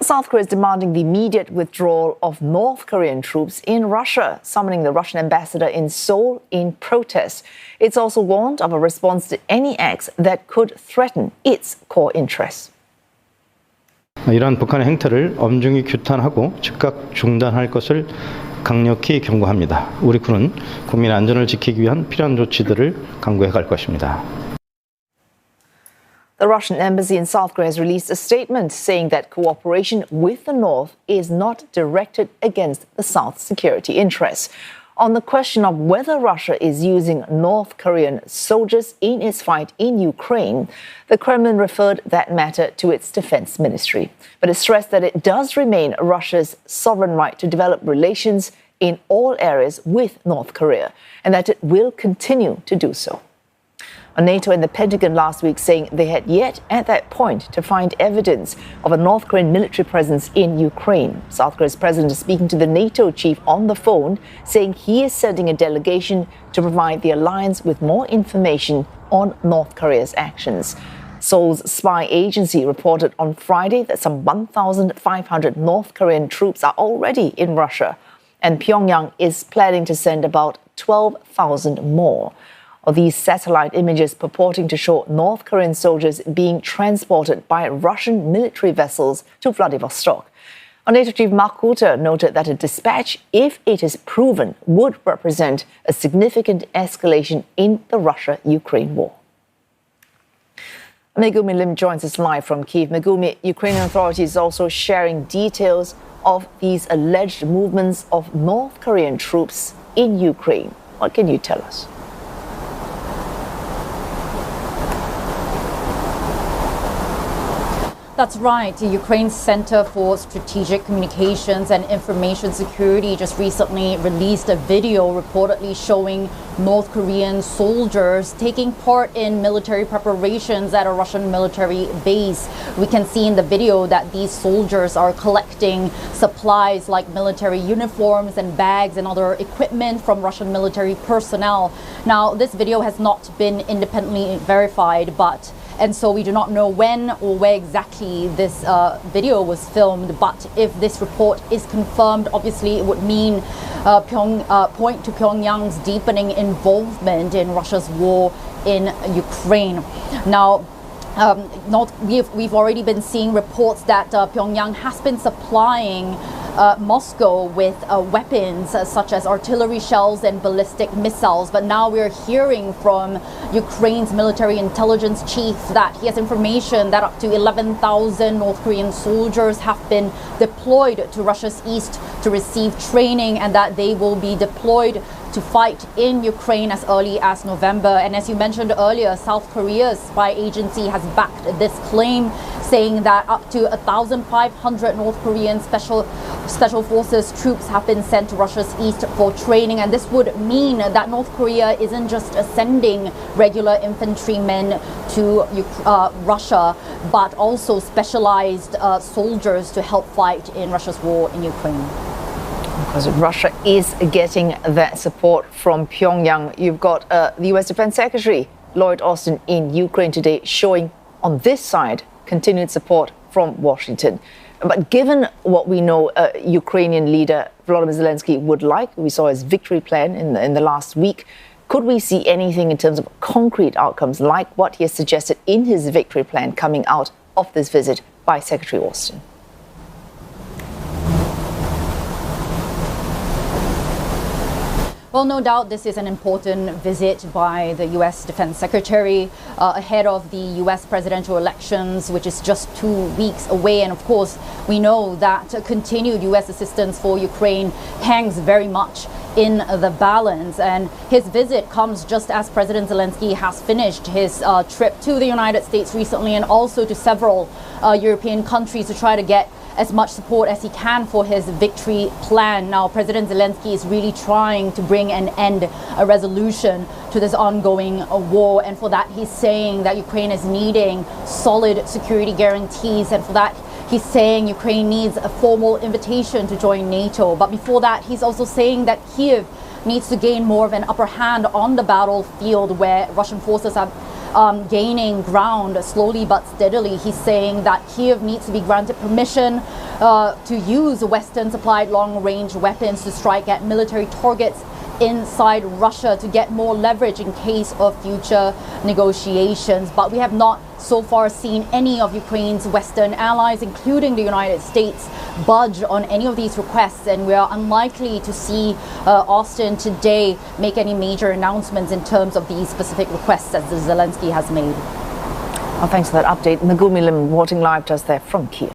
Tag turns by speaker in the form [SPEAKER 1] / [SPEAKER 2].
[SPEAKER 1] South Korea is demanding the immediate withdrawal of North Korean troops in Russia, summoning the Russian ambassador in Seoul in protest. It's also warned of a response to any acts that could threaten its core interests.
[SPEAKER 2] 이러한 북한의 행태를 엄중히 규탄하고 즉각 중단할 것을 강력히 경고합니다. 우리 군은 국민의 안전을 지키기 위한 필요한 조치들을 강구해 갈 것입니다.
[SPEAKER 1] The Russian embassy in South Korea has released a statement saying that cooperation with the North is not directed against the South's security interests. On the question of whether Russia is using North Korean soldiers in its fight in Ukraine, the Kremlin referred that matter to its defense ministry. But it stressed that it does remain Russia's sovereign right to develop relations in all areas with North Korea, and that it will continue to do so. NATO and the Pentagon last week saying they had yet at that point to find evidence of a North Korean military presence in Ukraine. South Korea's president is speaking to the NATO chief on the phone, saying he is sending a delegation to provide the alliance with more information on North Korea's actions. Seoul's spy agency reported on Friday that some 1,500 North Korean troops are already in Russia, and Pyongyang is planning to send about 12,000 more. These satellite images purporting to show North Korean soldiers being transported by Russian military vessels to Vladivostok. NATO Chief Mark Rutte noted that a dispatch, if it is proven, would represent a significant escalation in the Russia-Ukraine war. Megumi Lim joins us live from Kyiv. Megumi, Ukrainian authorities also sharing details of these alleged movements of North Korean troops in Ukraine. What can you tell us?
[SPEAKER 3] That's right. The Ukraine's Center for Strategic Communications and Information Security just recently released a video reportedly showing North Korean soldiers taking part in military preparations at a Russian military base. We can see in the video that these soldiers are collecting supplies like military uniforms and bags and other equipment from Russian military personnel. Now, this video has not been independently verified, and so we do not know when or where exactly this video was filmed. But if this report is confirmed, obviously it would mean point to Pyongyang's deepening involvement in Russia's war in Ukraine. Now, we've already been seeing reports that Pyongyang has been supplying Moscow with weapons such as artillery shells and ballistic missiles. But now we're hearing from Ukraine's military intelligence chief that he has information that up to 11,000 North Korean soldiers have been deployed to Russia's east to receive training, and that they will be deployed to fight in Ukraine as early as November. And as you mentioned earlier, South Korea's spy agency has backed this claim, saying that up to 1,500 North Korean special forces troops have been sent to Russia's east for training. And this would mean that North Korea isn't just sending regular infantrymen to Russia, but also specialized soldiers to help fight in Russia's war in Ukraine.
[SPEAKER 1] Because Russia is getting that support from Pyongyang. You've got the U.S. Defense Secretary Lloyd Austin in Ukraine today showing on this side continued support from Washington. But given what we know Ukrainian leader Volodymyr Zelenskyy would like, we saw his victory plan in the last week, could we see anything in terms of concrete outcomes like what he has suggested in his victory plan coming out of this visit by Secretary Austin?
[SPEAKER 3] Well, no doubt this is an important visit by the U.S. Defense Secretary ahead of the U.S. presidential elections, which is just 2 weeks away. And of course, we know that continued U.S. assistance for Ukraine hangs very much in the balance. And his visit comes just as President Zelenskyy has finished his trip to the United States recently, and also to several European countries to try to get as much support as he can for his victory plan. Now, President Zelenskyy is really trying to bring an end, a resolution to this ongoing war. And for that, he's saying that Ukraine is needing solid security guarantees. And for that, he's saying Ukraine needs a formal invitation to join NATO. But before that, he's also saying that Kyiv needs to gain more of an upper hand on the battlefield where Russian forces are gaining ground slowly but steadily. He's saying that Kyiv needs to be granted permission to use Western-supplied long-range weapons to strike at military targets inside Russia to get more leverage in case of future negotiations. But we have not so far seen any of Ukraine's Western allies, including the United States, budge on any of these requests, and we are unlikely to see Austin today make any major announcements in terms of these specific requests that Zelenskyy has made.
[SPEAKER 1] Well, thanks for that update. Megumi Lim reporting live just there from Kyiv.